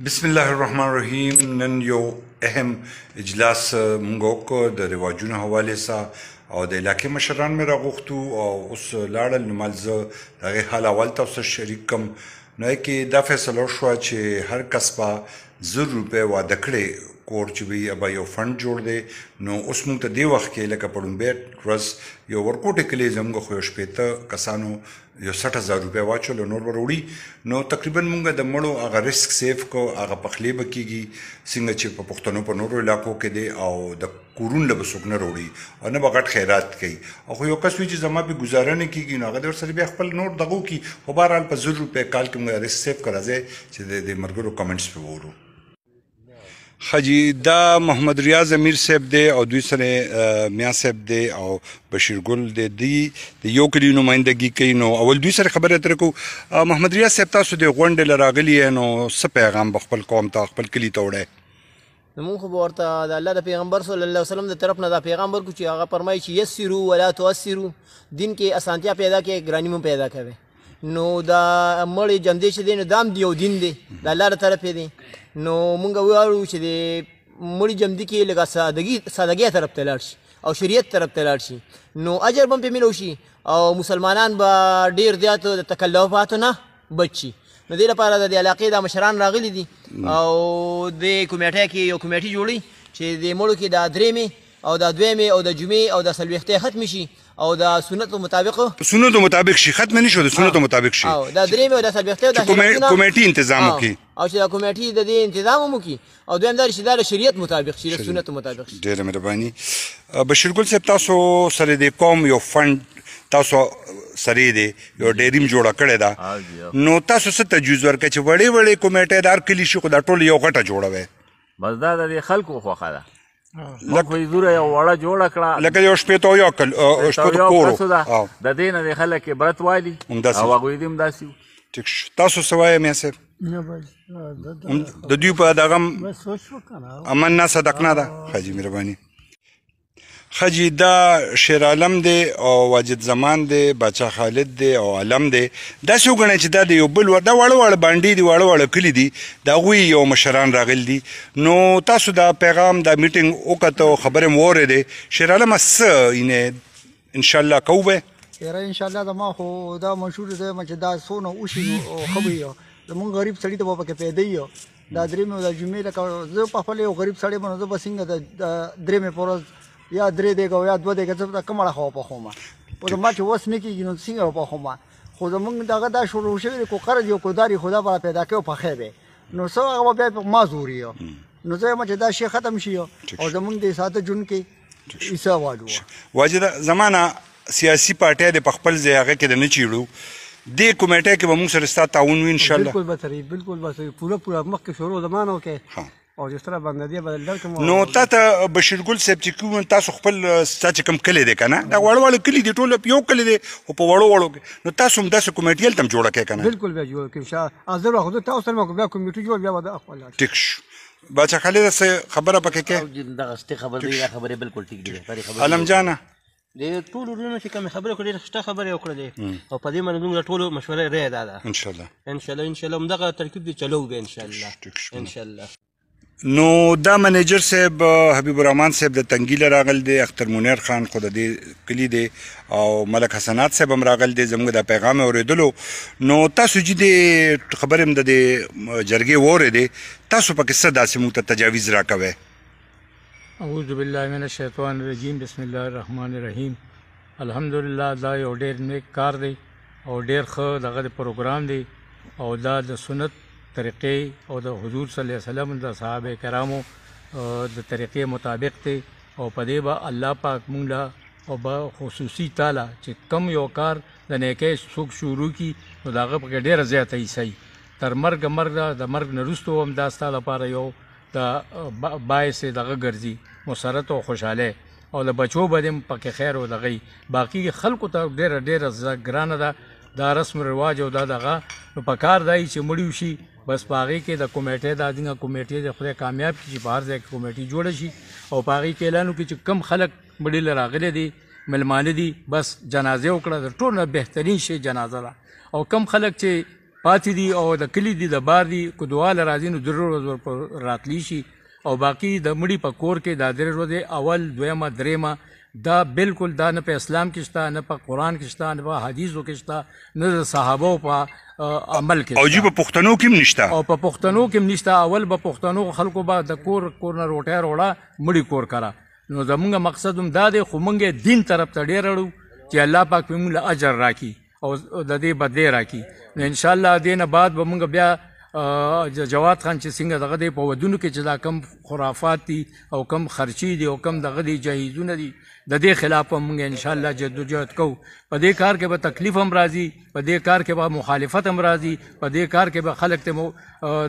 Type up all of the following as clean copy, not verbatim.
بسم الله الرحمن الرحیم. نن یو اهم اجلاس مونږ وکړ د رواجونو حوالې سره او د علاقې مشران مې راغوښتو او اوس لاړل. نو مال زه د هغې حال اول تاسو سره شریک کړم. نو کې دا فیصله وشوه چې هر کس به 1,000 روپۍ واده کړی کور چې وي به یو فنډ جوړ دی. نو اوس مونږ ته دې وخت کې لکه په لومبۍ ورځ یو ورکوټې کلي زموږ خو یو 80 کسانو یو 60,000 روپۍ واچول نور به راوړي. نو تقریبا مونږ د مړو هغه ریسک سیف کو هغه پخلی به کېږي څنګه چې په پښتنو په نورو علاقو کې دی او د کورون له به څوک نه راوړي او نه به غټ خیرات کوي. او خو یو کس وي چې زما پې ګزاره نه کېږي نو هغه د ورسره بیا خپل نور دغه وکړي. خو بهرحال په 1,000 روپۍ کال کې مونږ ریسک سیف که راځئ چې د ملګرو کمنټس پې وورو. خجی دا محمد ریاض امیر صاحب دی او دوی سره میا صاحب دی او بشیر ګل دی. دوی د یو کلي نمایندګي کوي. نو اول دوی سره خبرې اترې کوو. محمد ریاض صاحب تاسو د غونډې له راغلي یې نو څه پیغام به خپل قوم ته خپل کلي ته وړئ؟ زمونږ خو به ورته د الله د پیغمبر صلی الله علیه وسلم د طرف نه دا پیغام ورکړو چې هغه فرمایي چې یسرو ولا تعسرو، دین کې اسانتیا پیدا کړئ ګراني مو پیدا کوئ. نو دا مړی جمدې چې دی نو دا هم یو دین دی د الله له طرفې دی. نو مونږ وایو چې د مړي جمدي کې لږه سادګۍ طرف ته لاړ شي او شریعت طرف ته لاړ شي نو اجر به هم پرې میلو شي او مسلمانان به ډېر زیات د تکلفاتو نه بچ شي. نو دې لپاره د دې علاقې دا مشران راغلي دي او د کمیټۍ کې یو کمیټي جوړي چې د مړو کې د درېمې او د دویمې او د جمعې او د څلوېښتۍ ختمې شي او د سنتو مطابق شي. ختم نه شو د سنتو مطابق شي او د درېمې او د څلوېښتۍ او د کمیټي تنظیم وکړي او چې د کمیټي د دې تنظیم هم وکړي او دویم دا چې دا د شریعت مطابق شي د سنتو مطابق شي. ډېره مهرباني. بشیر ګل صاحب تاسو سره د قوم یو فنډ تاسو سره دی یو ډیریم جوړه کړې ده نو تاسو څه تجویز ورکړئ چې وړې وړې کمیټې دار کلي شي خو دا ټول یو غټه جوړوي؟ بس دا د خلکو خوښه ده. موږ په زوره یو وړه جوړه کړه لکه یو شپېته او یو کور د دې نه د خلک عبرت والي او هغوی دې همداسې وو. ټیک شو. تاسو څه وایئ میا صاحب؟ د دوی په دغه امن نه صدقنه ده. حاجي مهرباني. خجی دا شیر عالم دی او واجد زمان دی باچا خالد دی او علم دی. داسې وګڼئ چې دا د یو بل دا واړه واړه بانډې دي واړه واړه کلي دي د هغوی یو مشران راغلي دي. نو تاسو دا پیغام دا میټینګ وکړه او خبرې مو واورېدې. شیر عالمه څه انشاءالله کوو به؟ یاره انشاءالله زما خو دا منشور دی چې دا څونه وشي نو ښه به وي. زمونږ غریب سړي ته به پکې پیدا وي. دا درېمې او د جمعې لکه زه په خپل یو غریب سړی به نو زه به څنګه د درېمې په ورځ یا 3 دیګه یا 2 دیګه زه کومه خو په خوما او زما چې وس نه کېږي نو څنګه په خوما خو زمونږ دغه دا شروع شوی کو قرض یو کوداري خدا به پیدا کوي په خیبه نو څو هغه بیا ما زوري نو زه ما چې دا شی ختم شي او زمونږ د ساده جون کې حساب واجو واجد زمانہ سیاسي پارټي د خپل ځای هغه کې نه چیړو دې کمیټه کې به موږ سره ستاسو تعاون وي ان شاء الله. بالکل به پورا مخکې شروع زمانو کې او جس طرح باندې بدل کوم. نو تاسو بشیر ګل صاحب چې کوم تاسو خپل ستاسو کم کلی دی کنه دا وړ کلی دی ټول یو کلی دی او په وړو کې نو تاسو هم داسې کمیټې تم جوړه کې کنه؟ بالکل به جوړ کې انشاء الله زه خو تاسو سره مو بیا کمیټې جوړ بیا ودا خپل. ټیک شو. باچا خالد څه خبره پکې کې؟ دغه ست خبر دی خبره بالکل ټیک دی. علم جانا د ټول ورونو چې کوم خبره کړې ښه خبره وکړه او په دې باندې موږ ټول مشوره رې ده ان شاء الله دغه ترکیب دی چلو به ان شاء الله. نو دا منیجر صاحب حبیب الرحمن صاحب د تنګیله راغل دی. اختر منیر خان خو د دې کلي دی او ملک حسنات صاحب هم راغل دی. زموږ دا پیغام یې اورېدلو نو تاسو چې د خبرې هم د دې جرګې واورېدې تاسو پکې څه داسې موږ ته تجاویز راکوئ؟ اعوذ بالله من الشیطان الرجیم بسم الله الرحمن الرحیم. الحمدلله دا یو ډېر نیک کار دی او ډېر ښه دغه پروګرام دی او دا د سنت طریقې او د حضور صلی الله علیه وسلم د صحابه کرامو د طریقې مطابق دی او په دې به الله پاک مونږ له او به خصوصي تعالی چې کم یو کار د نیکۍ څوک شروع کړي نو د هغه پکې ډېره زیاته حصه تر مرګه د مرګ نه وروسته هم دا ستا لپاره یو د باعث دغه ګرځي مسرت او خوشحالی او د بچو به دې پکې خیر او دغه باقي خلکو ته ډېره ګرانه ده دا رسم رواج او دا دغه نو په کار دی چې مړي وشي بس په هغې کې د کمیټې دا دغه کمیټې د خدای کامیاب کړي چې په هر ځای کې کمیټې جوړه شي او په هغې کې اعلان وکړي چې کم خلک مړي له راغلي دي مېلمانه دي بس جنازې وکړه د ټول نه بهترین شی جنازه ده او کم خلک چې پاتې دي او د کلي دي د بار دي که دعا له راځي نو درې ورځې راتلی شي او باقي د مړي په کور کې دا 3 ورځې اول دویمه درېمه دا بالکل دا نه په اسلام کې شته نه په قرآن کې شته نه په حدیثو کې شته نه د صحابو په عمل کې او جی په پښتنو کې هم نشته او په پښتنو کې هم نشته اول به پښتنو خلکو به د کور نه روټۍ راوړه مړي کور کرا نو زمونږ مقصد هم دا دی خو مونږ دین طرف ته ډېر اړو چې الله پاک په موږ له اجر راکړي او د دې بدلې راکړي نو انشاءالله دې نه بعد به مونږ بیا جواد خان چې څنګه دغه دی په ودونو کې چې دا کم خرافات دي او کم خرچي دي او کم دغه دی جهیزونه دي د دې خلاف هم موږ انشاءالله جدوجہد کوو په دې کار کې به تکلیف هم راځي په دې کار کې به مخالفت هم راځي په دې کار کې به خلک ته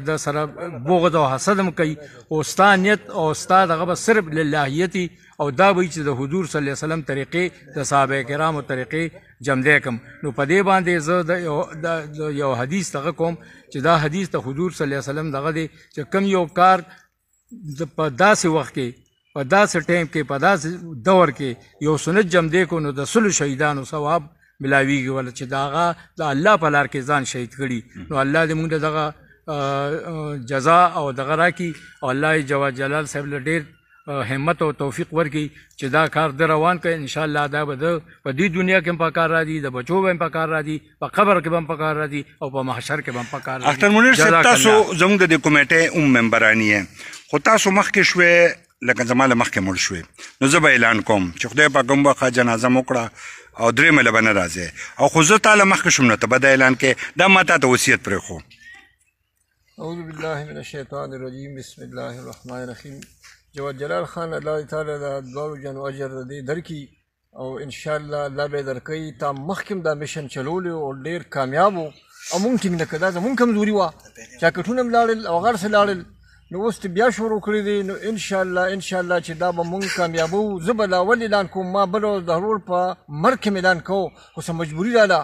د سره بغض او حسد هم کوي او ستا نیت او ستا دغه به صرف للهیتي او دا وایي چې د حضور صلی الله علیه وسلم طریقې د صحابه کرامو طریقې جمدی کم نو په دې باندې زه د یو حدیث دغه کوم چې دا حدیث د حضور صلی الله علیه وسلم دغه دی چې کم یو کار په داسې وخت کې په داسې ټایم کې په داسې دور کې یو سنت جمدی کو نو د 100 شهیدانو ثواب ملاویږي ول چې دا هغه د الله په لار کې ځان شهید کړي نو الله دې موږ دغه جزا او دغه راکړي او الله جل جلال صاحب له ډېر همت او توفیق ورکړي چې دا کار د روان کړي انشاءالله دا به په دې دنیا کې هم په کار راځي د بچو به هم په کار راځي په قبر کې به هم په کار راځي او په محشر کې به هم په کار راځي. اختر منیر صاحب تاسو زموږ د کمیټې ممبران یې خو تاسو مخکې شوې لکه زما له مخکې مړ شوې نو زه به اعلان کوم چې خدای پاک هم به جنازه مو کړه او درېیمه له به نه راځې او خو زه تا له مخکې شوم نو ته به دا اعلان کې دا ما تا ته وصیت پرېښو. اعوذ بالله من الشیطان الرجیم بسم الله الرحمن الرحیم. جواد جلال خان الله تعالی د دواړو جنو اجر د دې درکړي او انشاءالله الله به درکوي تا مخکې دا میشن چلولی او ډېر کامیاب و او مونږ ټینګ نه کړه دا زمونږ کمزوري وه جاکټونه هم لاړل او غر څه لاړل نو اوس بیا شروع کړي دي نو انشاءالله چې دا به مونږ کامیابو زه به لا اول اعلان کوم ما بل ورځ د هرور په مرګ کې اعلان کوو خو څه مجبوري راله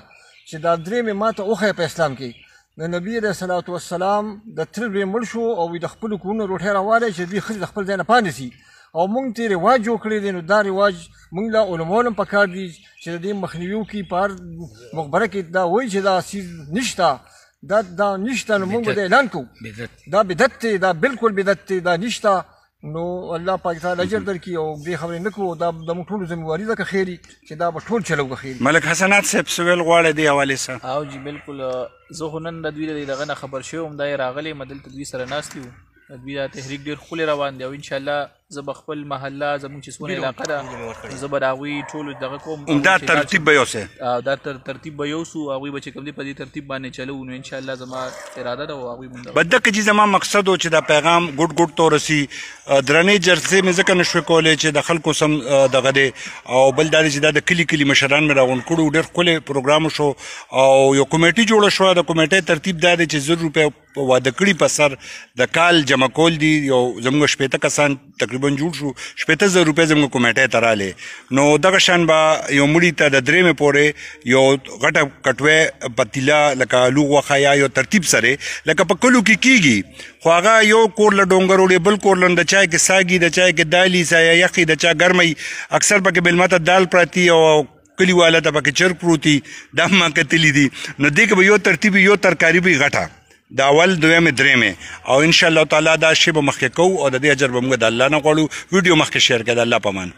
چې دا درېیمې ما ته وښیه په اسلام کې د نبي علیه صلات وسلام د تره زوی مړ شو او د خپلو کورونو روټۍ راوالی چې دوی ښځې د خپل ځای نه پاتې سي او مونږ ته رواج جوړ کړی دی نو دا رواج مونږ له علماو هم پکار دي چې د دې مخنیوي وکړي په هر مقبره کې دا وایي چې دا څیز نشته دا نشته نو مونږ به دا اعلان کوو دا بدعت دی دا بالکل بدعت دی دا نشته نو الله پاک تعالی اجر درکړي او دې خبرې نه کوو دا زموږ ټولو ذمهواري ده که خیري چې دا به ټول چلو که خیري. ملک حسنات صاحب څه ویل غواړئ دې حوالې سره؟ او جی بالکل زه خو نن د دوی د دغه نه خبر شوی وم دا یې راغلی یم دلته دوی سره ناست یو د دوی دا تحریک ډېر ښکلی روان دی او انشاءالله زه به خپل محله زموږ چې څونه علاقه ده زه به د هغوی ټولو دغه کوم دا ترتیب به یوسئ دا ترتیب به یوسو هغوی به چې کوم دی په دې ترتیب باندې چلو نو انشاءالله زما اراده ده او هغوی مونږ بدکه چې زما مقصد و چې دا پیغام ګډ ګډ تو رسي درنې جلسې مې ځکه نه شوې کولی چې د خلکو سم دغه دی او بل دا دی چې دا د کلي کلي مشران مې راغونډ کړو ډېر ښکلی پروګرام شو او یو کمیټي جوړه شوه د کمیټۍ ترتیب دا دی چې 100 روپۍ واده کړي په سر د کال جمع کول دي یو زموږ 15 کسان تقریبا جوړ شو 15,000 روپۍ زموږ کمیټۍ ته رالې نو دغه شان به یو مړي ته د درېیمې پورې یو غټه کټوۍ پتیله لکه لوغ وخه یا یو ترتیب سره لکه په کلو کې کیږي خو هغه یو کور له ډونګر وړي بل کور له د چای کې ساګي د چای کې دالي سا یا یخي د چا ګرمۍ اکثر پکې بلمه ته دال پراتی او کلیواله ته پکې چرګ پروتي دا ما کتلی دي نو دې کې به یو ترتیب یو ترکاري به غټه دا اول دویمې درېیمې او انشاءالله تعالی دا شی به مخکې کوو او د دې اجر به موږ د الله نه غواړو ویډیو مخکې شیر کړه د الله په امان.